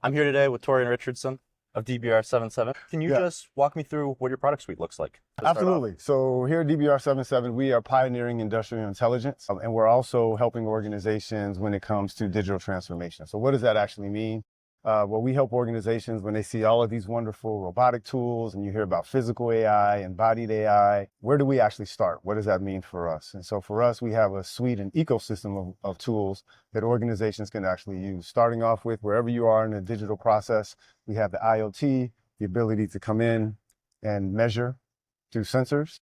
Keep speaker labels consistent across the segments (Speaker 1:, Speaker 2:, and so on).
Speaker 1: I'm here today with Torian Richardson of DBR77. Can you just walk me through what your product suite looks like?
Speaker 2: Absolutely. So here at DBR77, we are pioneering industrial intelligence, and we're also helping organizations when it comes to digital transformation. So what does that actually mean? Well, we help organizations when they see all of these wonderful robotic tools and you hear about physical AI, embodied AI. Where do we actually start? What does that mean for us? And so for us, we have a suite and ecosystem of tools that organizations can actually use. Starting off with wherever you are in a digital process, we have the IoT, the ability to come in and measure through sensors,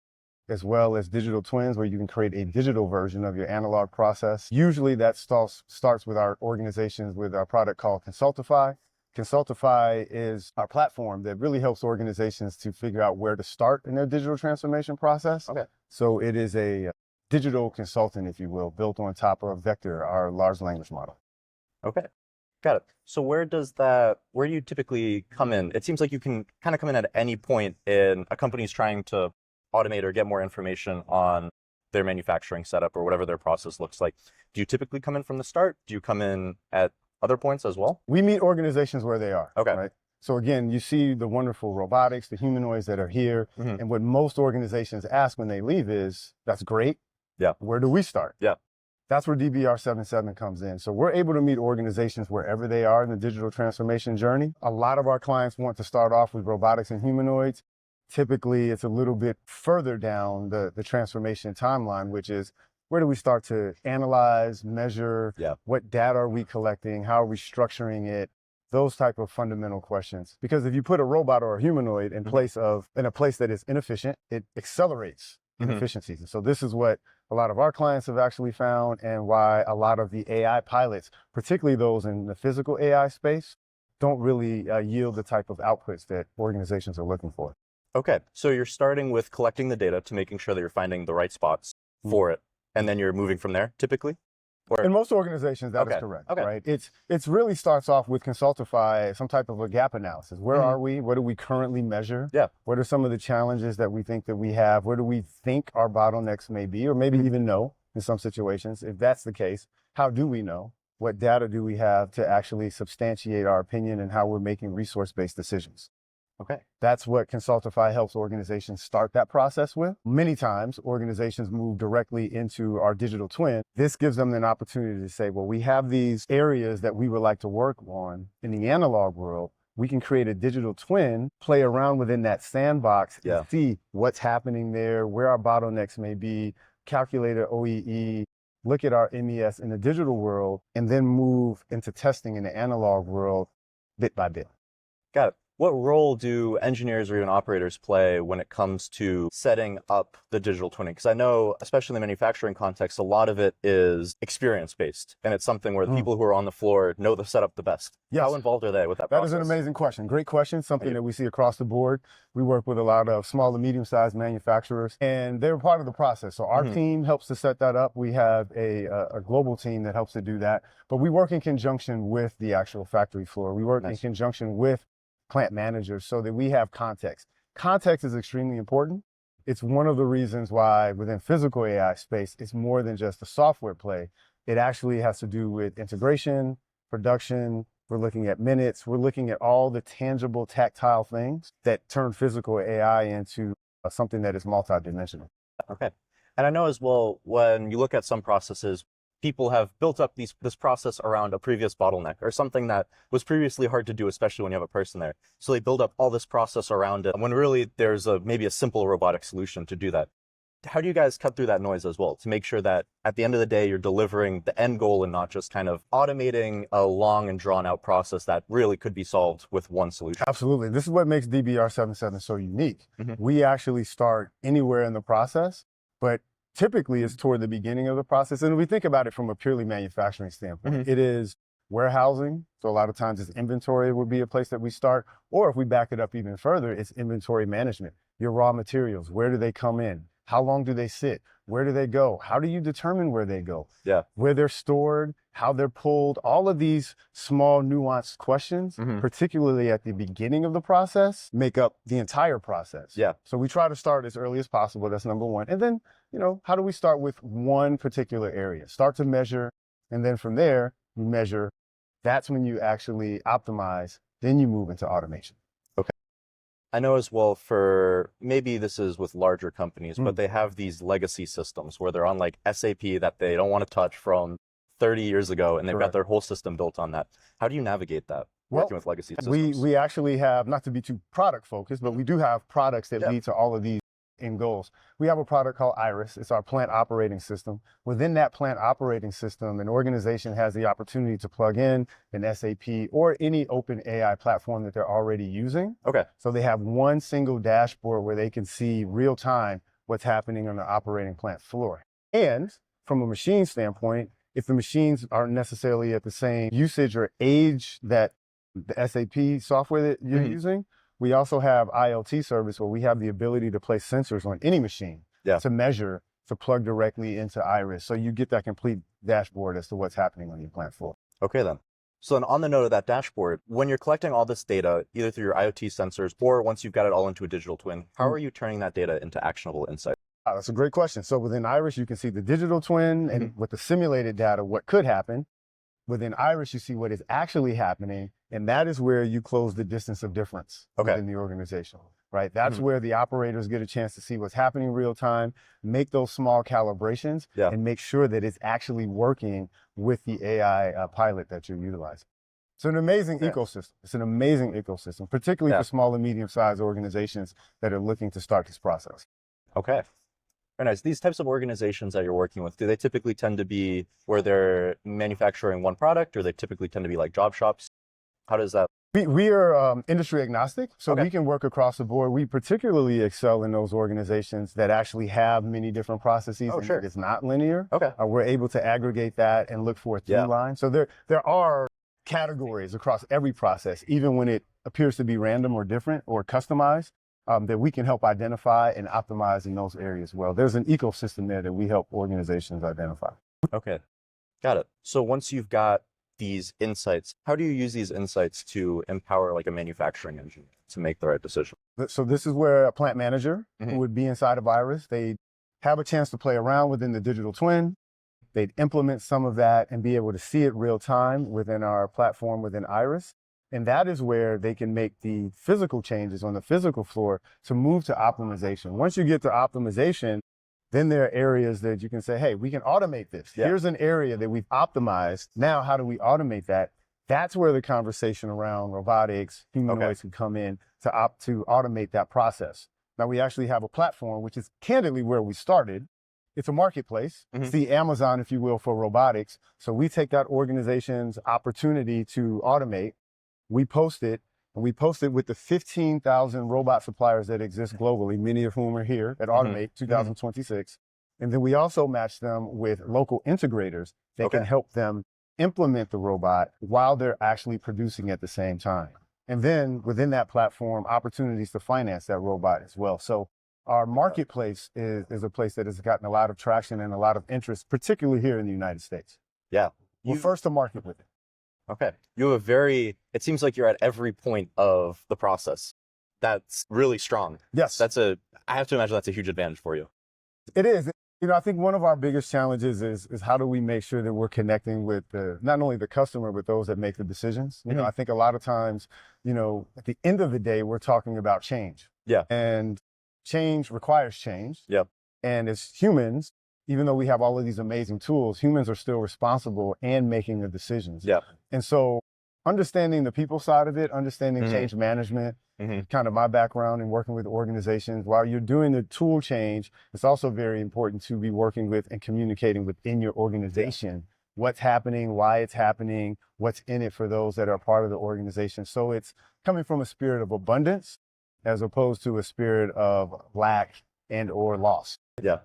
Speaker 2: as well as digital twins where you can create a digital version of your analog process. Usually that starts with our organizations with our product called Consultify. Consultify is our platform that really helps organizations to figure out where to start in their digital transformation process.
Speaker 1: Okay.
Speaker 2: So it is a digital consultant, if you will, built on top of Vector, our large language model.
Speaker 1: Okay. Got it. So where do you typically come in? It seems like you can kind of come in at any point in a company's trying to automate or get more information on their manufacturing setup or whatever their process looks like. Do you typically come in from the start? Do you come in at other points as well?
Speaker 2: We meet organizations where they are.
Speaker 1: Okay.
Speaker 2: Right? So again, you see the wonderful robotics, the humanoids that are here.
Speaker 1: Mm-hmm.
Speaker 2: And what most organizations ask when they leave is, that's great.
Speaker 1: Yeah.
Speaker 2: Where do we start?
Speaker 1: Yeah.
Speaker 2: That's where DBR77 comes in. So we're able to meet organizations wherever they are in the digital transformation journey. A lot of our clients want to start off with robotics and humanoids. Typically, it's a little bit further down the transformation timeline, which is where do we start to analyze, measure, what data are we collecting, how are we structuring it, those type of fundamental questions. Because if you put a robot or a humanoid in a place that is inefficient, it accelerates inefficiencies. And so this is what a lot of our clients have actually found and why a lot of the AI pilots, particularly those in the physical AI space, don't really yield the type of outputs that organizations are looking for.
Speaker 1: Okay, so you're starting with collecting the data to making sure that you're finding the right spots for it, and then you're moving from there, typically? Or...
Speaker 2: In most organizations, that is correct, right? It's really starts off with Consultify, some type of a gap analysis. Where are we? What do we currently measure?
Speaker 1: Yeah.
Speaker 2: What are some of the challenges that we think that we have? Where do we think our bottlenecks may be, or maybe even know in some situations? If that's the case, how do we know? What data do we have to actually substantiate our opinion and how we're making resource-based decisions?
Speaker 1: Okay.
Speaker 2: That's what Consultify helps organizations start that process with. Many times, organizations move directly into our digital twin. This gives them an opportunity to say, well, we have these areas that we would like to work on in the analog world. We can create a digital twin, play around within that sandbox, and see what's happening there, where our bottlenecks may be, calculate an OEE, look at our MES in the digital world, and then move into testing in the analog world bit by bit.
Speaker 1: Got it. What role do engineers or even operators play when it comes to setting up the digital twinning? Because I know, especially in the manufacturing context, a lot of it is experience-based, and it's something where the people who are on the floor know the setup the best.
Speaker 2: Yes.
Speaker 1: How involved are they with that process?
Speaker 2: That is an amazing question. Great question. Something that we see across the board. We work with a lot of small and medium-sized manufacturers, and they're part of the process. So our team helps to set that up. We have a global team that helps to do that, but we work in conjunction with the actual factory floor. We work in conjunction with plant managers so that we have context. Context is extremely important. It's one of the reasons why within physical AI space, it's more than just a software play. It actually has to do with integration, production. We're looking at minutes. We're looking at all the tangible, tactile things that turn physical AI into something that is multidimensional.
Speaker 1: Okay. And I know as well, when you look at some processes, people have built up this process around a previous bottleneck or something that was previously hard to do, especially when you have a person there. So they build up all this process around it when really there's maybe a simple robotic solution to do that. How do you guys cut through that noise as well to make sure that at the end of the day, you're delivering the end goal and not just kind of automating a long and drawn out process that really could be solved with one solution?
Speaker 2: Absolutely. This is what makes DBR77 so unique. We actually start anywhere in the process, but typically it's toward the beginning of the process. And we think about it from a purely manufacturing standpoint. It is warehousing. So a lot of times it's inventory would be a place that we start. Or if we back it up even further, it's inventory management. Your raw materials, where do they come in? How long do they sit? Where do they go? How do you determine where they go? Where they're stored, how they're pulled, all of these small nuanced questions, particularly at the beginning of the process, make up the entire process. So we try to start as early as possible. That's number one. And then, how do we start with one particular area? Start to measure, and then from there, we measure That's when you actually optimize, then you move into automation.
Speaker 1: Okay. I know as well for maybe this is with larger companies, but
Speaker 2: Mm.
Speaker 1: they have these legacy systems where they're on like SAP that they don't want to touch from 30 years ago, and they've got
Speaker 2: Correct.
Speaker 1: their whole system built on that. How do you navigate that working
Speaker 2: Well,
Speaker 1: with legacy
Speaker 2: we
Speaker 1: systems?
Speaker 2: we actually have, not to be too product focused, but we do have products that
Speaker 1: Yeah.
Speaker 2: lead to all of these end goals. We have a product called Iris. It's our plant operating system. Within that plant operating system, an organization has the opportunity to plug in an SAP or any open AI platform that they're already using.
Speaker 1: Okay.
Speaker 2: So they have one single dashboard where they can see real time what's happening on the operating plant floor. And from a machine standpoint, if the machines aren't necessarily at the same usage or age that the SAP software that you're using, we also have IoT service where we have the ability to place sensors on any machine to measure, to plug directly into Iris. So you get that complete dashboard as to what's happening on your plant floor.
Speaker 1: Okay then. So then on the note of that dashboard, when you're collecting all this data, either through your IoT sensors or once you've got it all into a digital twin, how are you turning that data into actionable insight?
Speaker 2: That's a great question. So within Iris, you can see the digital twin and with the simulated data, what could happen. Within Iris, you see what is actually happening, and that is where you close the distance of difference within the organization, right? That's where the operators get a chance to see what's happening real time, make those small calibrations, and make sure that it's actually working with the AI pilot that you're utilizing. It's an amazing ecosystem. It's an amazing ecosystem, particularly for small and medium-sized organizations that are looking to start this process.
Speaker 1: Okay. Very nice. These types of organizations that you're working with, do they typically tend to be where they're manufacturing one product, or they typically tend to be like job shops? How does that?
Speaker 2: We are industry agnostic, so we can work across the board. We particularly excel in those organizations that actually have many different processes and it's not linear.
Speaker 1: Okay.
Speaker 2: We're able to aggregate that and look for a through line. So there are categories across every process, even when it appears to be random or different or customized. That we can help identify and optimize in those areas well. There's an ecosystem there that we help organizations identify.
Speaker 1: Okay, got it. So once you've got these insights, how do you use these insights to empower like a manufacturing engineer to make the right decision?
Speaker 2: So this is where a plant manager who would be inside of Iris, they have a chance to play around within the digital twin. They'd implement some of that and be able to see it real time within our platform within Iris. And that is where they can make the physical changes on the physical floor to move to optimization. Once you get to optimization, then there are areas that you can say, hey, we can automate this. Here's an area that we've optimized. Now, how do we automate that? That's where the conversation around robotics, humanoids can come in to automate that process. Now, we actually have a platform, which is candidly where we started. It's a marketplace. It's the Amazon, if you will, for robotics. So we take that organization's opportunity to automate. We post it, and we post it with the 15,000 robot suppliers that exist globally, many of whom are here at Automate 2026. And then we also match them with local integrators that can help them implement the robot while they're actually producing at the same time. And then within that platform, opportunities to finance that robot as well. So our marketplace is a place that has gotten a lot of traction and a lot of interest, particularly here in the United States.
Speaker 1: Yeah.
Speaker 2: We're first to market with it.
Speaker 1: Okay. You have it seems like you're at every point of the process. That's really strong.
Speaker 2: Yes.
Speaker 1: I have to imagine that's a huge advantage for you.
Speaker 2: It is. You know, I think one of our biggest challenges is how do we make sure that we're connecting with not only the customer, but those that make the decisions. You know, I think a lot of times, you know, at the end of the day, we're talking about change.
Speaker 1: Yeah.
Speaker 2: And change requires change.
Speaker 1: Yep.
Speaker 2: And as humans, even though we have all of these amazing tools, humans are still responsible and making the decisions.
Speaker 1: Yeah.
Speaker 2: And so understanding the people side of it, understanding change management, kind of my background in working with organizations, while you're doing the tool change, it's also very important to be working with and communicating within your organization what's happening, why it's happening, what's in it for those that are part of the organization. So it's coming from a spirit of abundance as opposed to a spirit of lack and or loss.
Speaker 1: Yeah.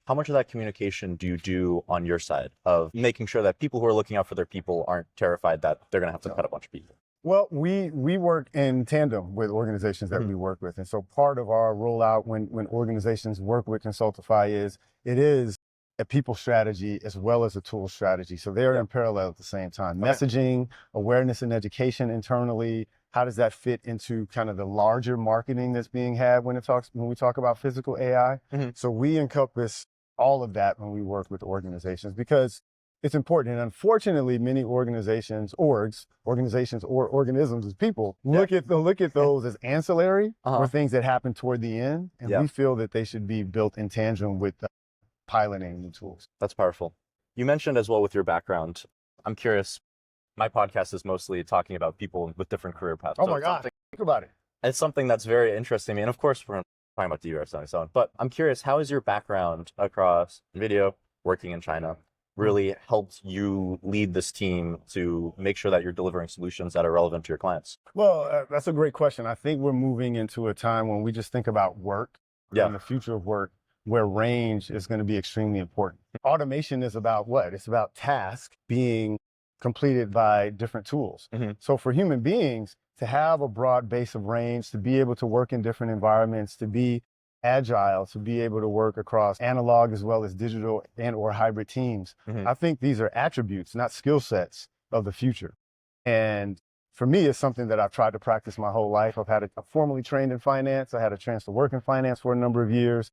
Speaker 1: How much of that communication do you do on your side of making sure that people who are looking out for their people aren't terrified that they're going to have to cut a bunch of people?
Speaker 2: Well, we work in tandem with organizations that we work with. And so part of our rollout when organizations work with Consultify it is a people strategy as well as a tool strategy. So they're in parallel at the same time. Messaging, awareness and education internally. How does that fit into kind of the larger marketing that's being had when we talk about physical AI? So we encompass all of that when we work with organizations, because it's important. And unfortunately, many organizations or organisms as people look at those as ancillary or things that happen toward the end. And we feel that they should be built in tandem with piloting the tools.
Speaker 1: That's powerful. You mentioned as well with your background, I'm curious, my podcast is mostly talking about people with different career paths.
Speaker 2: Oh my God, think about it.
Speaker 1: It's something that's very interesting to me. And of course, we're talking about DBR77, but I'm curious, how has your background across video, working in China, really helped you lead this team to make sure that you're delivering solutions that are relevant to your clients?
Speaker 2: Well, that's a great question. I think we're moving into a time when we just think about work and the future of work, where range is going to be extremely important. Automation is about what? It's about tasks being completed by different tools. So for human beings to have a broad base of range, to be able to work in different environments, to be agile, to be able to work across analog as well as digital and or hybrid teams. I think these are attributes, not skill sets of the future. And for me, it's something that I've tried to practice my whole life. I'm formally trained in finance. I had a chance to work in finance for a number of years.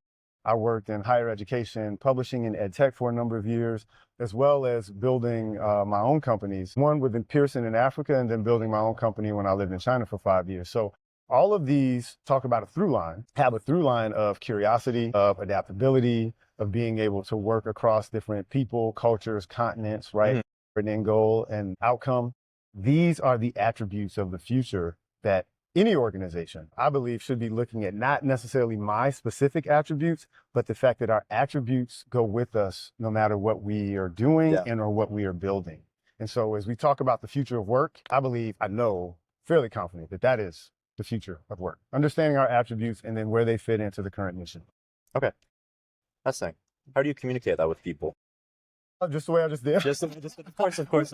Speaker 2: I worked in higher education, publishing and ed tech for a number of years, as well as building my own companies, one within Pearson in Africa, and then building my own company when I lived in China for 5 years. So all of these talk about a through line, have a through line of curiosity, of adaptability, of being able to work across different people, cultures, continents, right? For an end goal and outcome. These are the attributes of the future that any organization, I believe, should be looking at, not necessarily my specific attributes, but the fact that our attributes go with us no matter what we are doing and or what we are building. And so as we talk about the future of work, I know, fairly confident that that is the future of work. Understanding our attributes and then where they fit into the current mission.
Speaker 1: Okay. That's nice. How do you communicate that with people?
Speaker 2: Just the way I just did.
Speaker 1: Just of course.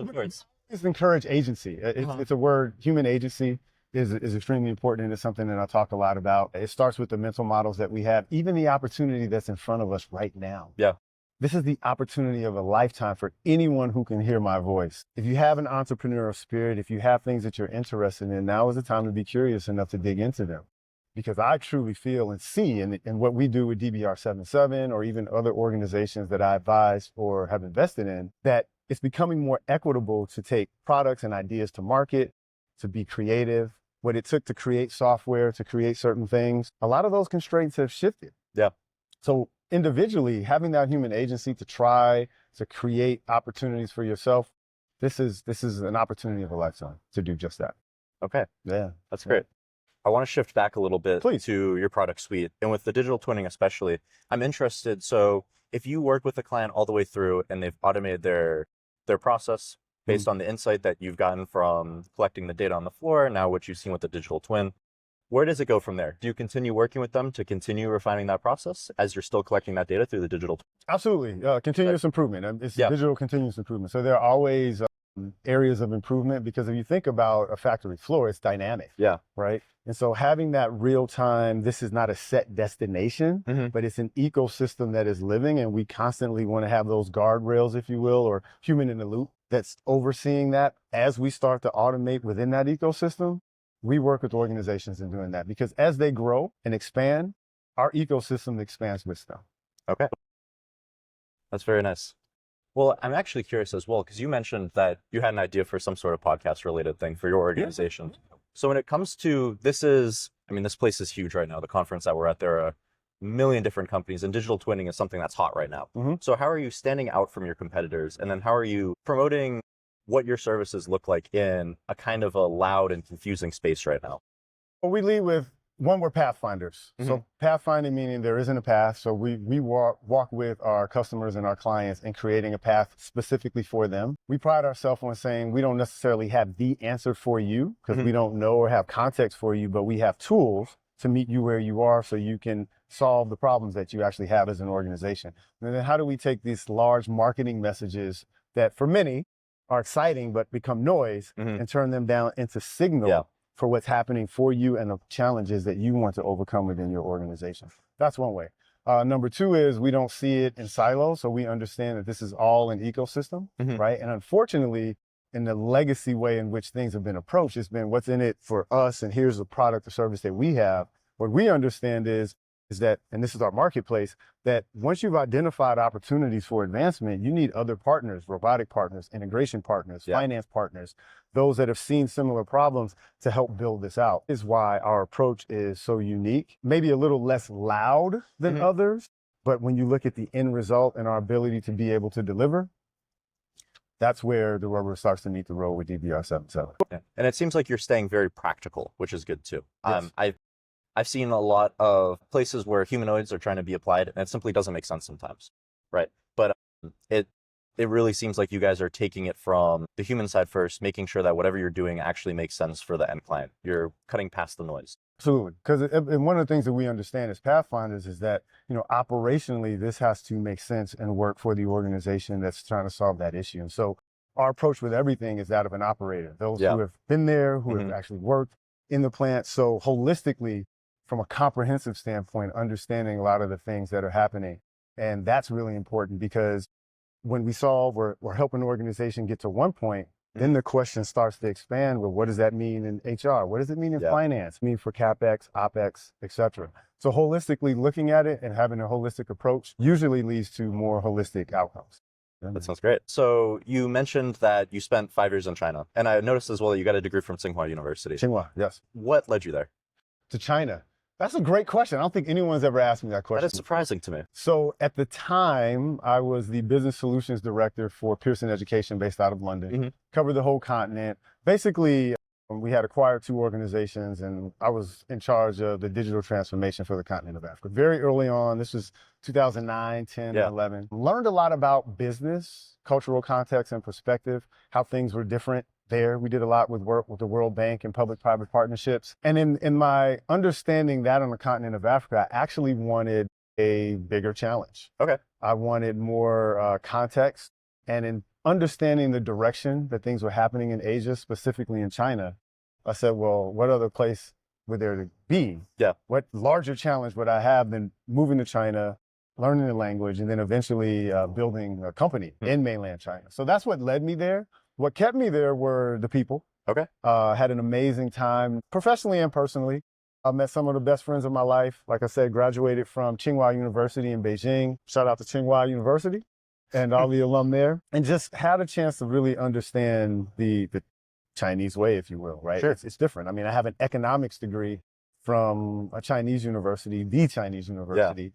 Speaker 2: Just encourage agency. It's a word, human agency. Is extremely important, and it's something that I talk a lot about. It starts with the mental models that we have, even the opportunity that's in front of us right now.
Speaker 1: Yeah.
Speaker 2: This is the opportunity of a lifetime for anyone who can hear my voice. If you have an entrepreneurial spirit, if you have things that you're interested in, now is the time to be curious enough to dig into them. Because I truly feel and see in what we do with DBR77 or even other organizations that I advise or have invested in, that it's becoming more equitable to take products and ideas to market, to be creative. What it took to create software, to create certain things, a lot of those constraints have shifted.
Speaker 1: Yeah.
Speaker 2: So individually, having that human agency to try to create opportunities for yourself, this is an opportunity of a lifetime to do just that.
Speaker 1: Okay.
Speaker 2: Yeah.
Speaker 1: That's great. I want to shift back a little bit
Speaker 2: Please.
Speaker 1: to your product suite. And with the digital twinning especially, I'm interested. So if you work with a client all the way through and they've automated their process based on the insight that you've gotten from collecting the data on the floor, now what you've seen with the digital twin, where does it go from there? Do you continue working with them to continue refining that process as you're still collecting that data through the digital twin?
Speaker 2: Absolutely. Continuous improvement. It's digital continuous improvement. So there are always areas of improvement, because if you think about a factory floor, it's dynamic.
Speaker 1: Yeah.
Speaker 2: Right. And so having that real time, this is not a set destination, but it's an ecosystem that is living, and we constantly want to have those guardrails, if you will, or human in the loop that's overseeing that. As we start to automate within that ecosystem, we work with organizations in doing that, because as they grow and expand, our ecosystem expands with them.
Speaker 1: Okay. That's very nice. Well, I'm actually curious as well, because you mentioned that you had an idea for some sort of podcast related thing for your organization. Yeah. So when it comes to this place is huge right now. The conference that we're at, there are a million different companies, and digital twinning is something that's hot right now. So how are you standing out from your competitors? And then how are you promoting what your services look like in a kind of a loud and confusing space right now?
Speaker 2: Well, we lead with, one, we're pathfinders. So pathfinding meaning there isn't a path. So we walk with our customers and our clients in creating a path specifically for them. We pride ourselves on saying we don't necessarily have the answer for you, because we don't know or have context for you, but we have tools to meet you where you are so you can solve the problems that you actually have as an organization. And then how do we take these large marketing messages that for many are exciting but become noise and turn them down into signal for what's happening for you and the challenges that you want to overcome within your organization? That's one way. Number two is we don't see it in silos, so we understand that this is all an ecosystem, right? And unfortunately, in the legacy way in which things have been approached, it's been what's in it for us, and here's the product or service that we have. What we understand is is that, and this is our marketplace, that once you've identified opportunities for advancement, you need other partners, robotic partners, integration partners, finance partners, those that have seen similar problems to help build this out. Is why our approach is so unique, maybe a little less loud than others, but when you look at the end result and our ability to be able to deliver, that's where the rubber starts to meet the road with DBR77.
Speaker 1: Yeah. And it seems like you're staying very practical, which is good too.
Speaker 2: Yes.
Speaker 1: I've seen a lot of places where humanoids are trying to be applied, and it simply doesn't make sense sometimes, right? But it really seems like you guys are taking it from the human side first, making sure that whatever you're doing actually makes sense for the end client. You're cutting past the noise.
Speaker 2: Absolutely, because one of the things that we understand as Pathfinders is that, operationally, this has to make sense and work for the organization that's trying to solve that issue. And so our approach with everything is that of an operator, those who have been there, who have actually worked in the plant. So holistically, from a comprehensive standpoint, understanding a lot of the things that are happening. And that's really important because when we solve or help an organization get to one point, then the question starts to expand. Well, what does that mean in HR? What does it mean in finance? Mean for CapEx, OpEx, etc. So holistically looking at it and having a holistic approach usually leads to more holistic outcomes.
Speaker 1: That sounds great. So you mentioned that you spent 5 years in China, and I noticed as well that you got a degree from Tsinghua University.
Speaker 2: Tsinghua, yes.
Speaker 1: What led you there?
Speaker 2: To China. That's a great question. I don't think anyone's ever asked me that question.
Speaker 1: That is surprising to me.
Speaker 2: So at the time, I was the business solutions director for Pearson Education based out of London, covered the whole continent. Basically, we had acquired 2 organizations and I was in charge of the digital transformation for the continent of Africa. Very early on, this was 2009, 10, 11. Learned a lot about business, cultural context and perspective, how things were different there. We did a lot with work with the World Bank and public-private partnerships. And in my understanding that on the continent of Africa, I actually wanted a bigger challenge.
Speaker 1: Okay.
Speaker 2: I wanted more context. And in understanding the direction that things were happening in Asia, specifically in China, I said, well, what other place would there be?
Speaker 1: Yeah.
Speaker 2: What larger challenge would I have than moving to China, learning the language, and then eventually building a company in mainland China? So that's what led me there. What kept me there were the people.
Speaker 1: Okay.
Speaker 2: Had an amazing time, professionally and personally. I met some of the best friends of my life. Like I said, graduated from Tsinghua University in Beijing. Shout out to Tsinghua University and all the alum there. And just had a chance to really understand the Chinese way, if you will, right?
Speaker 1: Sure.
Speaker 2: It's different. I mean, I have an economics degree from a Chinese university, the Chinese university.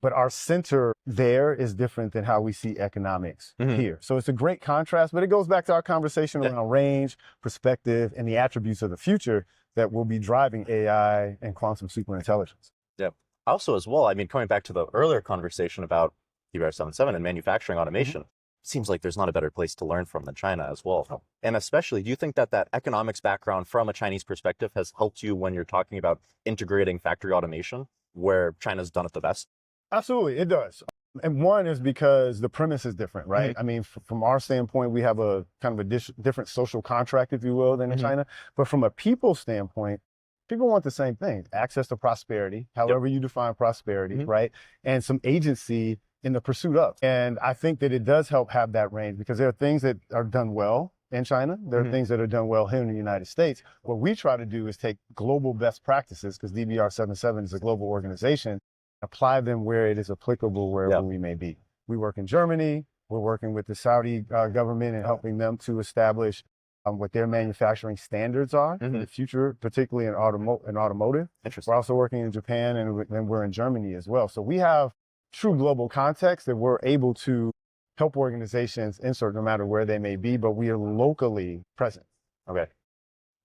Speaker 2: But our center there is different than how we see economics here. So it's a great contrast, but it goes back to our conversation around range, perspective, and the attributes of the future that will be driving AI and quantum superintelligence.
Speaker 1: Yeah. Also as well, I mean, coming back to the earlier conversation about DBR77 and manufacturing automation, seems like there's not a better place to learn from than China as well. And especially, do you think that that economics background from a Chinese perspective has helped you when you're talking about integrating factory automation, where China's done it the best?
Speaker 2: Absolutely, it does. And one is because the premise is different, right? I mean, from our standpoint, we have a kind of a different social contract, if you will, than in China. But from a people standpoint, people want the same thing: access to prosperity, however you define prosperity, right? And some agency in the pursuit of. And I think that it does help have that range because there are things that are done well in China. There are things that are done well here in the United States. What we try to do is take global best practices, because DBR77 is a global organization, apply them where it is applicable, wherever we may be. We work in Germany. We're working with the Saudi government and helping them to establish what their manufacturing standards are in the future, particularly in automotive.
Speaker 1: Interesting.
Speaker 2: We're also working in Japan and we're in Germany as well. So we have true global context that we're able to help organizations insert no matter where they may be, but we are locally present.
Speaker 1: Okay.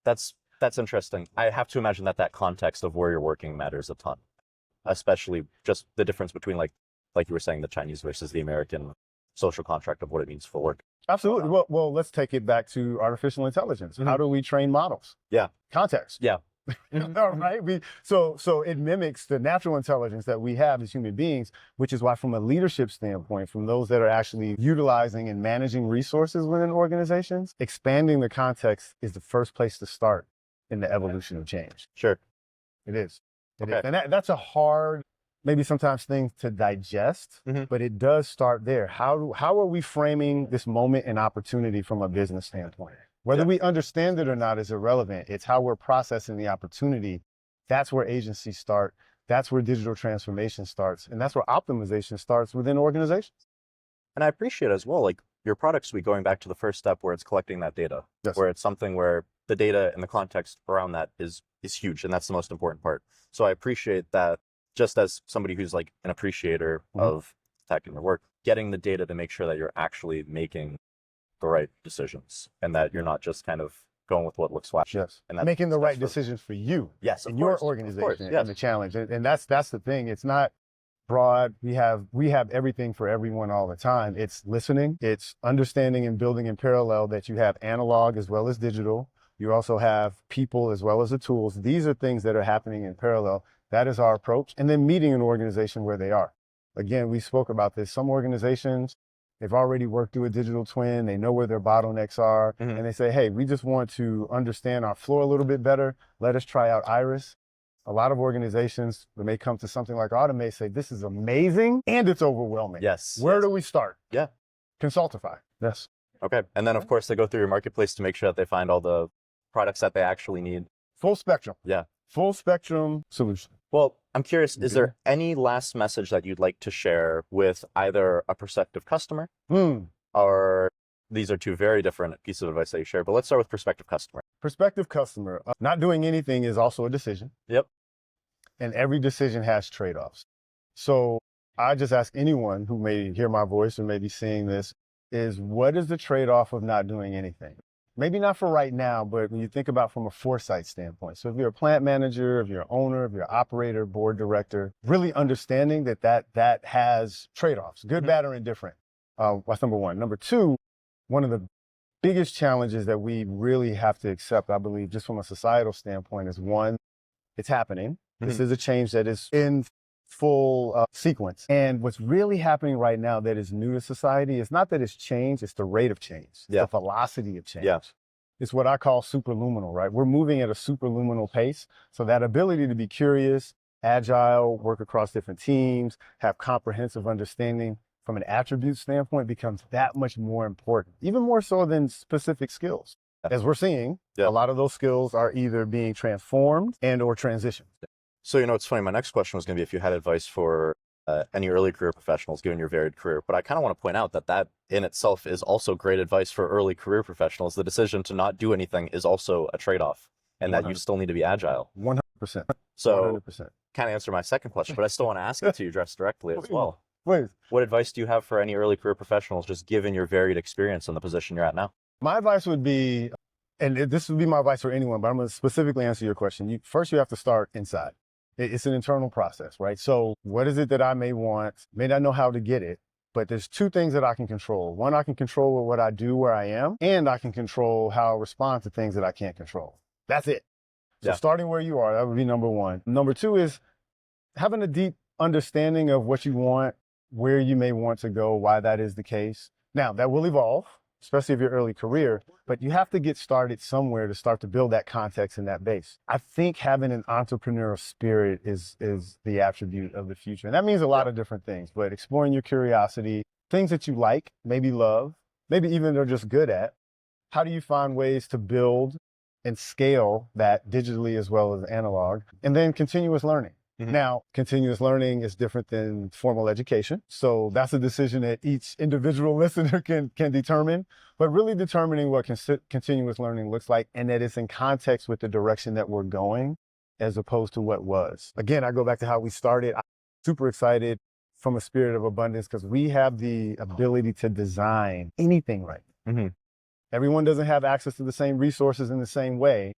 Speaker 1: That's interesting. I have to imagine that context of where you're working matters a ton, especially just the difference between like you were saying, the Chinese versus the American social contract of what it means for work.
Speaker 2: Absolutely. Well, let's take it back to artificial intelligence. How do we train models?
Speaker 1: Yeah.
Speaker 2: Context.
Speaker 1: Yeah.
Speaker 2: All right. So it mimics the natural intelligence that we have as human beings, which is why from a leadership standpoint, from those that are actually utilizing and managing resources within organizations, expanding the context is the first place to start in the evolution of change.
Speaker 1: Sure.
Speaker 2: It is.
Speaker 1: Okay.
Speaker 2: And that's a hard, maybe sometimes thing to digest, but it does start there. How are we framing this moment and opportunity from a business standpoint? Whether we understand it or not is irrelevant. It's how we're processing the opportunity. That's where agencies start. That's where digital transformation starts. And that's where optimization starts within organizations.
Speaker 1: And I appreciate as well, like your product suite going back to the first step where it's collecting that data,
Speaker 2: Yes.
Speaker 1: where it's something where the data and the context around that is huge. And that's the most important part. So I appreciate that just as somebody who's like an appreciator of tech and your work, getting the data to make sure that you're actually making the right decisions and that you're not just kind of going with what looks flashy.
Speaker 2: Yes.
Speaker 1: And
Speaker 2: making the right decisions for you.
Speaker 1: Yes.
Speaker 2: In your organization
Speaker 1: yes.
Speaker 2: and the challenge. And that's the thing. It's not broad. We have everything for everyone all the time. It's listening. It's understanding and building in parallel that you have analog as well as digital. You also have people as well as the tools. These are things that are happening in parallel. That is our approach. And then meeting an organization where they are. Again, we spoke about this. Some organizations, they've already worked through a digital twin. They know where their bottlenecks are. And they say, hey, we just want to understand our floor a little bit better. Let us try out Iris. A lot of organizations, when they come to something like Automate, say, this is amazing and it's overwhelming.
Speaker 1: Yes.
Speaker 2: Where do we start?
Speaker 1: Yeah.
Speaker 2: Consultify. Yes.
Speaker 1: Okay. And then, of course, they go through your marketplace to make sure that they find all the products that they actually need.
Speaker 2: Full spectrum.
Speaker 1: Yeah.
Speaker 2: Full spectrum solution.
Speaker 1: Well, I'm curious, is there any last message that you'd like to share with either a prospective customer or these are two very different pieces of advice that you share, but let's start with prospective customer.
Speaker 2: Prospective customer. Not doing anything is also a decision.
Speaker 1: Yep.
Speaker 2: And every decision has trade-offs. So I just ask anyone who may hear my voice or may be seeing this is what is the trade-off of not doing anything? Maybe not for right now, but when you think about from a foresight standpoint. So if you're a plant manager, if you're an owner, if you're an operator, board director, really understanding that has trade-offs, good, bad, or indifferent. That's number one. Number two, one of the biggest challenges that we really have to accept, I believe, just from a societal standpoint is one, it's happening. This is a change that is in full sequence. And what's really happening right now that is new to society is not that it's changed, it's the rate of change, the velocity of change.
Speaker 1: Yeah.
Speaker 2: It's what I call superluminal, right? We're moving at a superluminal pace. So that ability to be curious, agile, work across different teams, have comprehensive understanding from an attribute standpoint becomes that much more important, even more so than specific skills. As we're seeing, a lot of those skills are either being transformed and or transitioned.
Speaker 1: So, it's funny. My next question was going to be if you had advice for any early career professionals, given your varied career. But I kind of want to point out that in itself is also great advice for early career professionals. The decision to not do anything is also a trade-off and 100%. That you still need to be agile.
Speaker 2: 100%.
Speaker 1: So
Speaker 2: 100%.
Speaker 1: Kind of answer my second question, but I still want to ask it to you just directly as well.
Speaker 2: Please.
Speaker 1: What advice do you have for any early career professionals, just given your varied experience in the position you're at now?
Speaker 2: My advice would be, and this would be my advice for anyone, but I'm going to specifically answer your question. First, you have to start inside. It's an internal process, right? So what is it that I may want? May not know how to get it, but there's two things that I can control. One, I can control what I do where I am, and I can control how I respond to things that I can't control. That's it. So starting where you are, that would be number one. Number two is having a deep understanding of what you want, where you may want to go, why that is the case. Now, that will evolve, especially if you're early career, but you have to get started somewhere to start to build that context and that base. I think having an entrepreneurial spirit is the attribute of the future. And that means a lot of different things, but exploring your curiosity, things that you like, maybe love, maybe even they're just good at. How do you find ways to build and scale that digitally as well as analog? And then continuous learning. Now, continuous learning is different than formal education. So that's a decision that each individual listener can determine, but really determining what continuous learning looks like and that it's in context with the direction that we're going as opposed to what was. Again, I go back to how we started. I'm super excited from a spirit of abundance because we have the ability to design anything right now. Everyone doesn't have access to the same resources in the same way.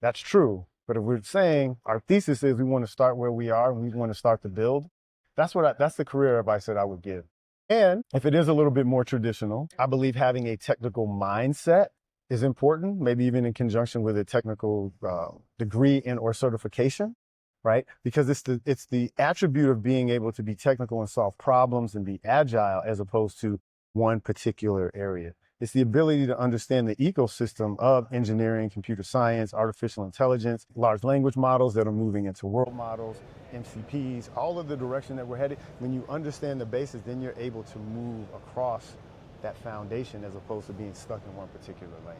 Speaker 2: That's true. But if we're saying our thesis is we want to start where we are and we want to start to build, that's the career advice that I would give. And if it is a little bit more traditional, I believe having a technical mindset is important, maybe even in conjunction with a technical degree and or certification, right? Because it's the attribute of being able to be technical and solve problems and be agile as opposed to one particular area. It's the ability to understand the ecosystem of engineering, computer science, artificial intelligence, large language models that are moving into world models, MCPs, all of the direction that we're headed. When you understand the basis, then you're able to move across that foundation as opposed to being stuck in one particular lane.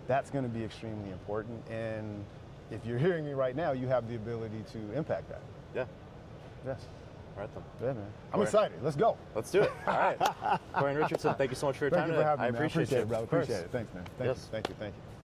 Speaker 2: That's going to be extremely important. And if you're hearing me right now, you have the ability to impact that.
Speaker 1: Yeah.
Speaker 2: Yes.
Speaker 1: All right, then.
Speaker 2: Yeah, man. I'm
Speaker 1: Torian.
Speaker 2: excited. Let's go.
Speaker 1: Let's do it. All right. Torian Richardson, thank you so much for your
Speaker 2: Thank
Speaker 1: time
Speaker 2: you
Speaker 1: today.
Speaker 2: for having me,
Speaker 1: I
Speaker 2: man.
Speaker 1: appreciate
Speaker 2: it,
Speaker 1: you.
Speaker 2: brother.
Speaker 1: Of course.
Speaker 2: Appreciate it. Thanks, man.
Speaker 1: Yes.
Speaker 2: Thank you.